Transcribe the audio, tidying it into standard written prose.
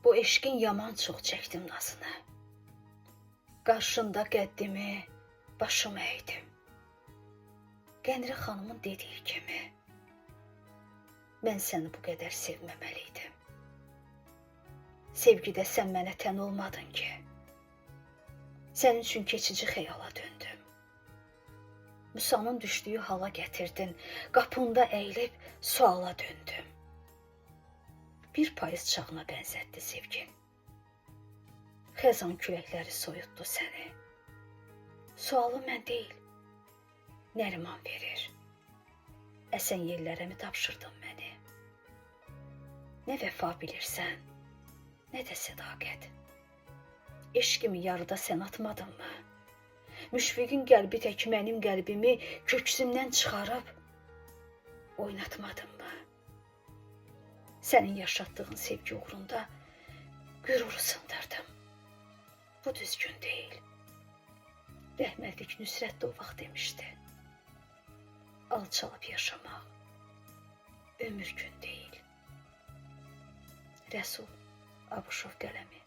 Bu eşqin yaman çox çəkdim nazını. Qarşında qəddimi, başımı əydim. Qənrə xanımın dediyi kimi, mən səni bu qədər sevməməliydim. Sevgidə sən mənə tən olmadın ki, sənin üçün keçici xəyala döndüm. Musanın düşdüyü hala gətirdin, qapında əyilib suala döndüm. Bir payız çağına bənzətdi sevgin. Xəzan küləkləri soyutdu səni. Sualı mən deyil, Nəriman verir. Əsən yerlərə mi tapşırdın məni? Nə vəfa bilirsən, nə də sədaqət. Eşqimi yarıda sən atmadın mı? Müşfiqin qəlbi tək mənim qəlbimi köksümdən çıxarıb oynatmadın mı? Sənin yaşatdığın sevgi uğrunda qüruru sındırdım. Bu düzgün deyil. Rəhmətlik Nüsrət də o vaxt demişdi. Alçalıb yaşamaq ömür gün deyil. Rəsul Abuşov qələmi.